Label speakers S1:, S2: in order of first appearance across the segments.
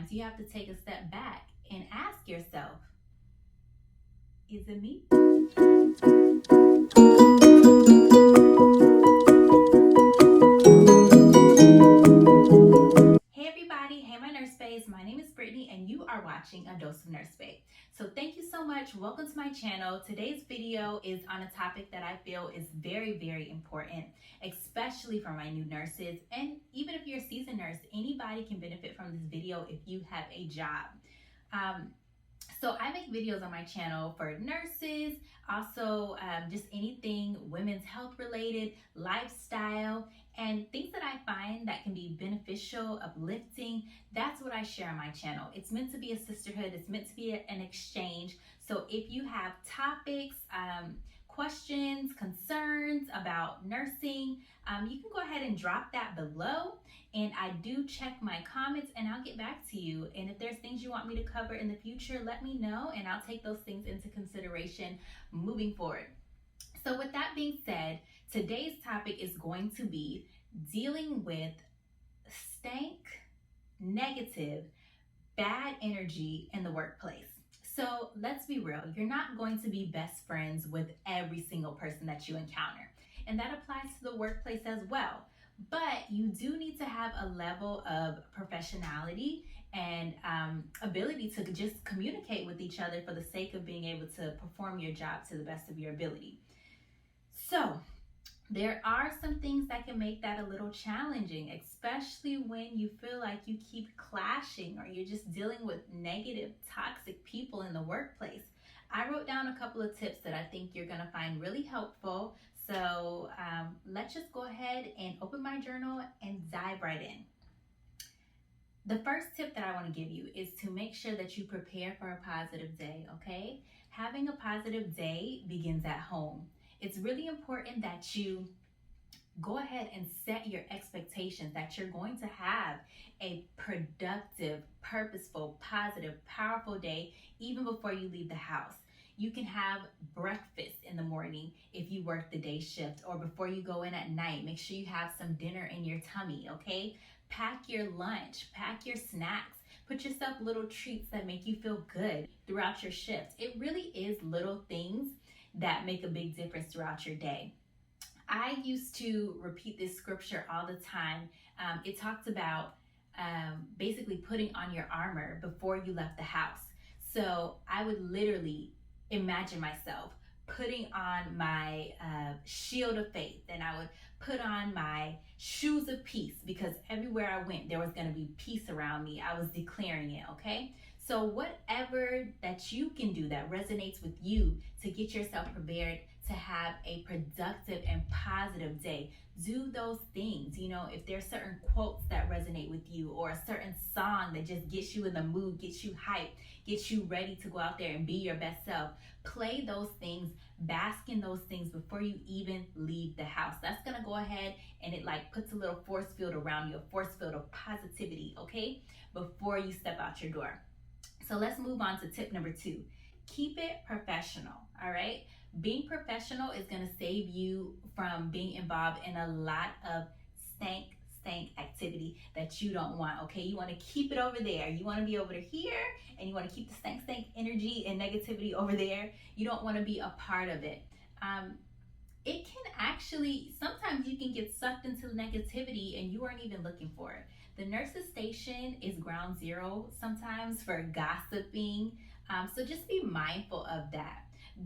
S1: sometimes you have to take a step back and ask yourself, is it me? Hey everybody, hey my nurse babes, my name is Brittany and you are watching A Dose of Nurse Babe. So thank you so much, welcome to my channel. Today's video is on a topic that I feel is very important, especially for my new nurses, and even if you're a seasoned nurse, anybody can benefit from this video if you have a job. So I make videos on my channel for nurses, also just anything women's health related, lifestyle, and things that I find that can be beneficial, uplifting. That's what I share on my channel. It's meant to be a sisterhood. It's meant to be an exchange. So if you have topics, questions, concerns about nursing, you can go ahead and drop that below. And I do check my comments and I'll get back to you. And if there's things you want me to cover in the future, let me know and I'll take those things into consideration moving forward. So with that being said, today's topic is going to be dealing with stank, negative, bad energy in the workplace. So let's be real, you're not going to be best friends with every single person that you encounter. And that applies to the workplace as well. But you do need to have a level of professionality and ability to just communicate with each other for the sake of being able to perform your job to the best of your ability. So there are some things that can make that a little challenging, especially when you feel like you keep clashing or you're just dealing with negative, toxic people in the workplace. I wrote down a couple of tips that I think you're going to find really helpful. So let's just go ahead and open my journal and dive right in. The first tip that I want to give you is to make sure that you prepare for a positive day, okay? Having a positive day begins at home. It's really important that you go ahead and set your expectations that you're going to have a productive, purposeful, positive, powerful day even before you leave the house. You can have breakfast in the morning if you work the day shift, or before you go in at night, make sure you have some dinner in your tummy, okay? Pack your lunch, pack your snacks, put yourself little treats that make you feel good throughout your shift. It really is little things that make a big difference throughout your day. I used to repeat this scripture all the time. It talks about basically putting on your armor before you left the house. So I would literally imagine myself putting on my shield of faith, and I would put on my shoes of peace, because everywhere I went, there was going to be peace around me. I was declaring it, okay? So whatever that you can do that resonates with you to get yourself prepared to have a productive and positive day, do those things. You know, if there's certain quotes that resonate with you, or a certain song that just gets you in the mood, gets you hyped, gets you ready to go out there and be your best self, play those things, bask in those things before you even leave the house. That's gonna go ahead and it like puts a little force field around you, a force field of positivity, okay, before you step out your door. So let's move on to tip number 2. Keep it professional, all right? Being professional is going to save you from being involved in a lot of stank activity that you don't want, okay? You want to keep it over there. You want to be over here, and you want to keep the stank energy and negativity over there. You don't want to be a part of it. It can actually, sometimes you can get sucked into negativity and you aren't even looking for it. The nurse's station is ground zero sometimes for gossiping. So just be mindful of that.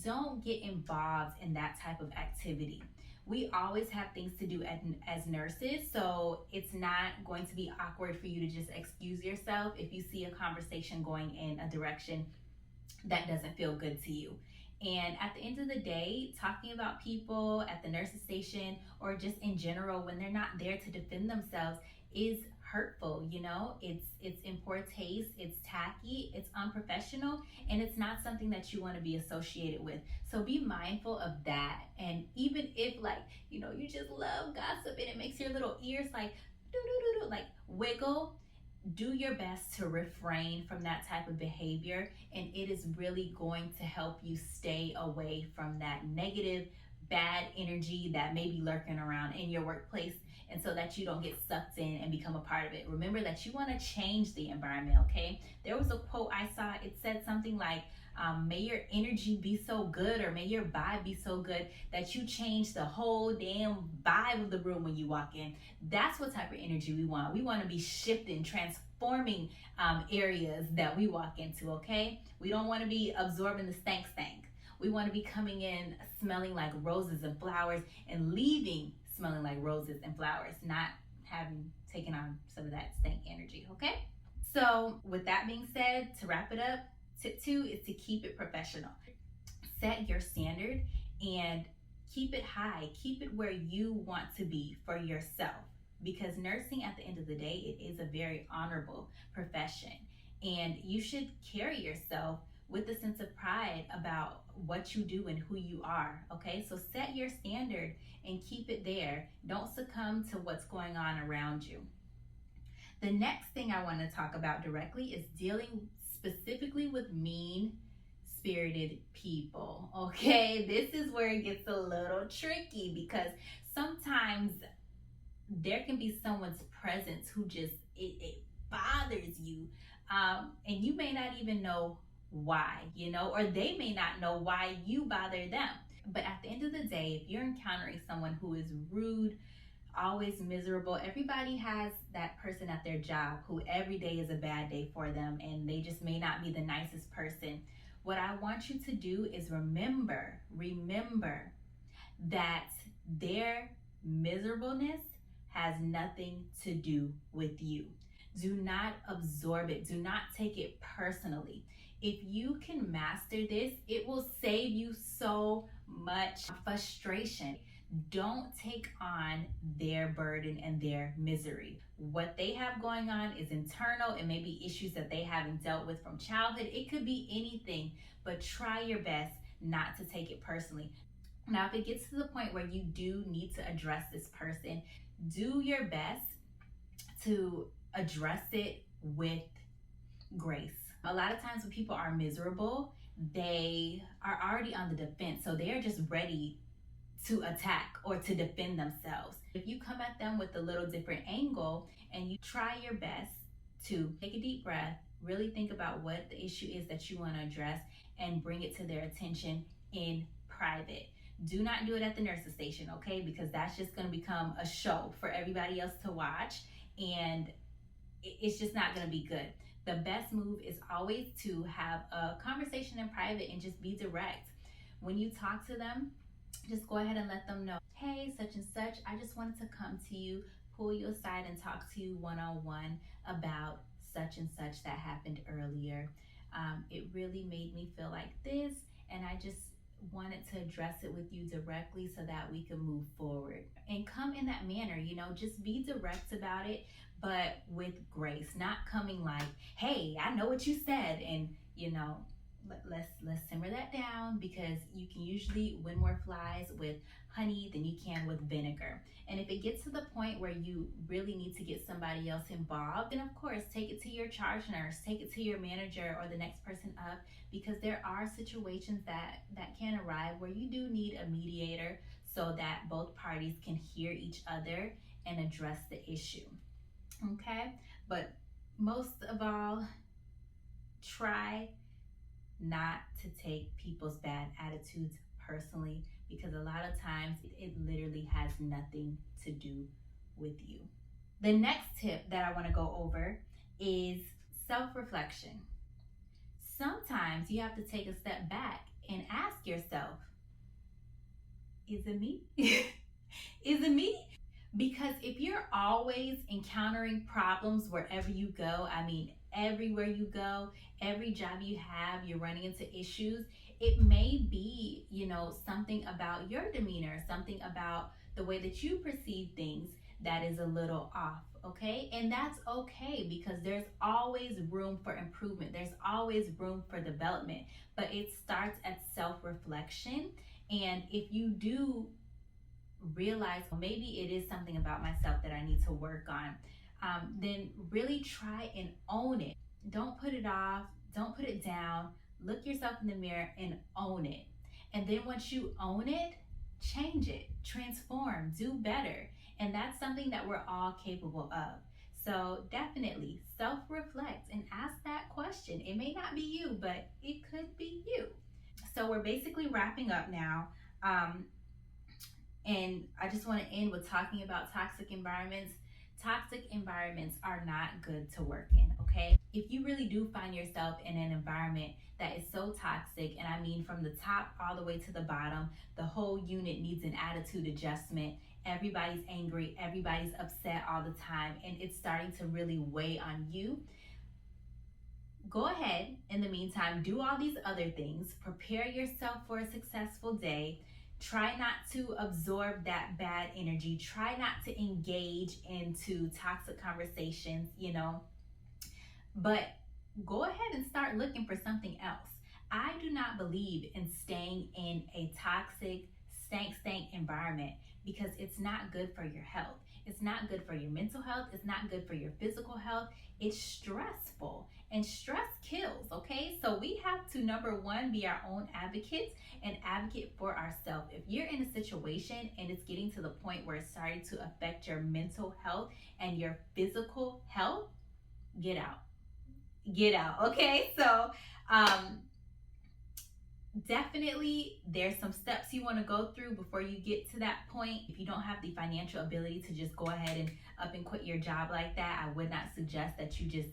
S1: Don't get involved in that type of activity. We always have things to do as nurses, so it's not going to be awkward for you to just excuse yourself if you see a conversation going in a direction that doesn't feel good to you. And at the end of the day, talking about people at the nurse's station or just in general when they're not there to defend themselves is hurtful. You know, it's in poor taste, it's tacky, it's unprofessional, and it's not something that you want to be associated with. So be mindful of that. And even if, like, you know, you just love gossip and it makes your little ears like do like wiggle, do your best to refrain from that type of behavior, and it is really going to help you stay away from that negative bad energy that may be lurking around in your workplace, and so that you don't get sucked in and become a part of it. Remember that you want to change the environment, okay? There was a quote I saw, it said something like, may your energy be so good, or may your vibe be so good that you change the whole damn vibe of the room when you walk in. That's what type of energy we want. We want to be shifting, transforming areas that we walk into, okay? We don't want to be absorbing the stank. We want to be coming in smelling like roses and flowers and leaving smelling like roses and flowers, not having taken on some of that stank energy, okay? So with that being said, to wrap it up, tip 2 is to keep it professional. Set your standard and keep it high. Keep it where you want to be for yourself, because nursing, at the end of the day, it is a very honorable profession, and you should carry yourself with a sense of pride about what you do and who you are, okay? So set your standard and keep it there. Don't succumb to what's going on around you. The next thing I want to talk about directly is dealing specifically with mean-spirited people, okay? This is where it gets a little tricky, because sometimes there can be someone's presence who just, it bothers you, and you may not even know why, or they may not know why you bother them. But at the end of the day, if you're encountering someone who is rude, always miserable, everybody has that person at their job who every day is a bad day for them, and they just may not be the nicest person. What I want you to do is remember that their miserableness has nothing to do with you. Do not absorb it. Do not take it personally. If you can master this, it will save you so much frustration. Don't take on their burden and their misery. What they have going on is internal. It may be issues that they haven't dealt with from childhood. It could be anything, but try your best not to take it personally. Now, if it gets to the point where you do need to address this person, do your best to address it with grace. A lot of times when people are miserable, they are already on the defense, so they are just ready to attack or to defend themselves. If you come at them with a little different angle and you try your best to take a deep breath, really think about what the issue is that you want to address, and bring it to their attention in private. Do not do it at the nurse's station, okay? Because that's just going to become a show for everybody else to watch, and it's just not going to be good. The best move is always to have a conversation in private and just be direct. When you talk to them, just go ahead and let them know, hey, such and such, I just wanted to come to you, pull you aside and talk to you one-on-one about such and such that happened earlier. It really made me feel like this, and I just wanted to address it with you directly so that we can move forward. And come in that manner, just be direct about it, but with grace, not coming like, hey, I know what you said, and let's simmer that down, because you can usually win more flies with honey than you can with vinegar. And if it gets to the point where you really need to get somebody else involved, then of course take it to your charge nurse, take it to your manager or the next person up, because there are situations that can arrive where you do need a mediator so that both parties can hear each other and address the issue. Okay? But most of all, try not to take people's bad attitudes personally, because a lot of times it literally has nothing to do with you. The next tip that I want to go over is self-reflection. Sometimes you have to take a step back and ask yourself, is it me? Is it me? Because if you're always encountering problems wherever you go, everywhere you go, every job you have, you're running into issues, it may be, something about your demeanor, something about the way that you perceive things that is a little off, okay? And that's okay, because there's always room for improvement. There's always room for development, but it starts at self-reflection. And if you do realize maybe it is something about myself that I need to work on, then really try and own it. Don't put it off. Don't put it down. Look yourself in the mirror and own it. And then once you own it, change it, transform, do better. And that's something that we're all capable of. So definitely self-reflect and ask that question. It may not be you, but it could be you. So we're basically wrapping up now. And I just want to end with talking about toxic environments. Toxic environments are not good to work in, okay? If you really do find yourself in an environment that is so toxic, and I mean from the top all the way to the bottom, the whole unit needs an attitude adjustment. Everybody's angry, everybody's upset all the time, and it's starting to really weigh on you. Go ahead, in the meantime, do all these other things. Prepare yourself for a successful day. Try not to absorb that bad energy. Try not to engage into toxic conversations, but go ahead and start looking for something else. I do not believe in staying in a toxic, stank environment because it's not good for your health. It's not good for your mental health. It's not good for your physical health. It's stressful, and stress kills, okay? So we have to, number one, be our own advocates and advocate for ourselves. If you're in a situation and it's getting to the point where it's starting to affect your mental health and your physical health, get out. Get out, okay? So, definitely there's some steps you want to go through before you get to that point. If you don't have the financial ability to just go ahead and up and quit your job like that, I would not suggest that you just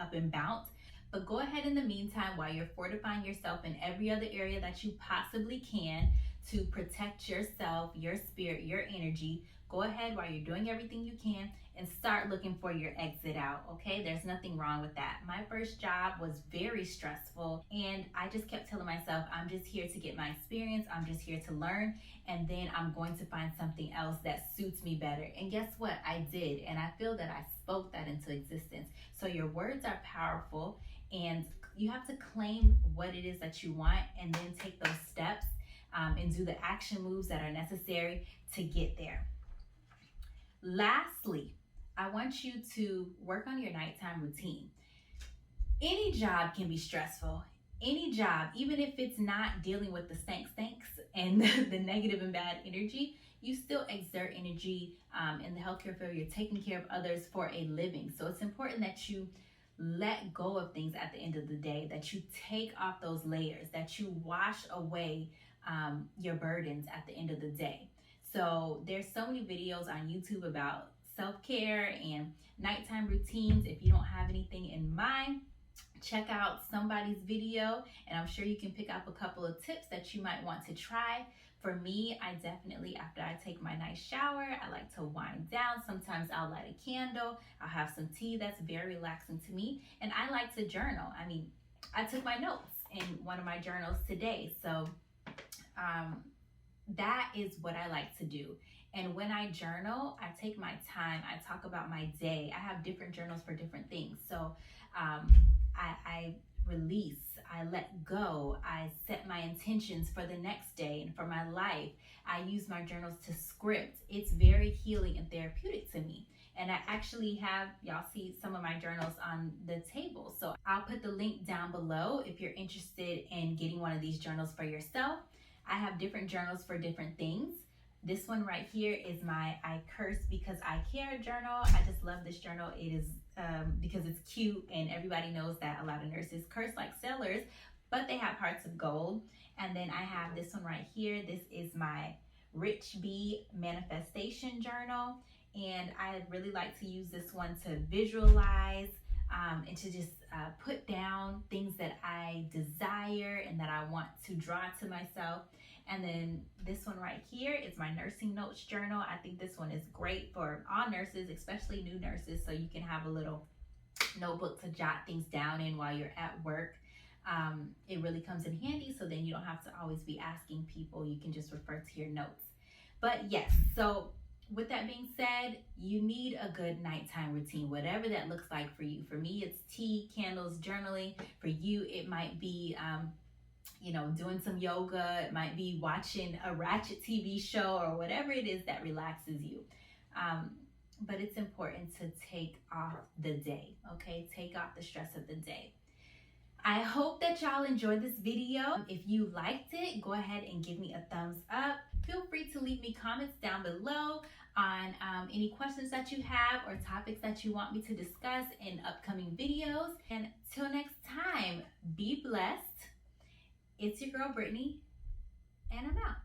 S1: up and bounce. But go ahead in the meantime while you're fortifying yourself in every other area that you possibly can to protect yourself, your spirit, your energy. Go ahead while you're doing everything you can and start looking for your exit out, okay? There's nothing wrong with that. My first job was very stressful, and I just kept telling myself, I'm just here to get my experience, I'm just here to learn, and then I'm going to find something else that suits me better. And guess what? I did, and I feel that I spoke that into existence. So your words are powerful, and you have to claim what it is that you want and then take those steps and do the action moves that are necessary to get there. Lastly, I want you to work on your nighttime routine. Any job can be stressful. Any job, even if it's not dealing with the stinks and the negative and bad energy, you still exert energy in the healthcare field. You're taking care of others for a living. So it's important that you let go of things at the end of the day, that you take off those layers, that you wash away your burdens at the end of the day. So there's so many videos on YouTube about self-care and nighttime routines. If you don't have anything in mind, check out somebody's video, and I'm sure you can pick up a couple of tips that you might want to try. For me, I definitely, after I take my nice shower, I like to wind down. Sometimes I'll light a candle. I'll have some tea. That's very relaxing to me. And I like to journal. I mean, I took my notes in one of my journals today. So that is what I like to do. And when I journal, I take my time. I talk about my day. I have different journals for different things. So I release, I let go, I set my intentions for the next day and for my life. I use my journals to script. It's very healing and therapeutic to me. And I actually have, y'all see some of my journals on the table. So I'll put the link down below if you're interested in getting one of these journals for yourself. I have different journals for different things. This one right here is my I Curse Because I Care journal. I just love this journal. It is because it's cute, and everybody knows that a lot of nurses curse like sailors, but they have hearts of gold. And then I have this one right here. This is my Rich Bee Manifestation journal, and I really like to use this one to visualize and to just put down things that I desire and that I want to draw to myself. And then this one right here is my nursing notes journal. I think this one is great for all nurses, especially new nurses, so you can have a little notebook to jot things down in while you're at work. It really comes in handy, so then you don't have to always be asking people. You can just refer to your notes. But yes, so with that being said, you need a good nighttime routine, whatever that looks like for you. For me, it's tea, candles, journaling. For you, it might be doing some yoga. It might be watching a Ratchet TV show or whatever it is that relaxes you. But it's important to take off the day, okay? Take off the stress of the day. I hope that y'all enjoyed this video. If you liked it, go ahead and give me a thumbs up. Feel free to leave me comments down below on any questions that you have or topics that you want me to discuss in upcoming videos. And till next time, be blessed. It's your girl Brittany, and I'm out.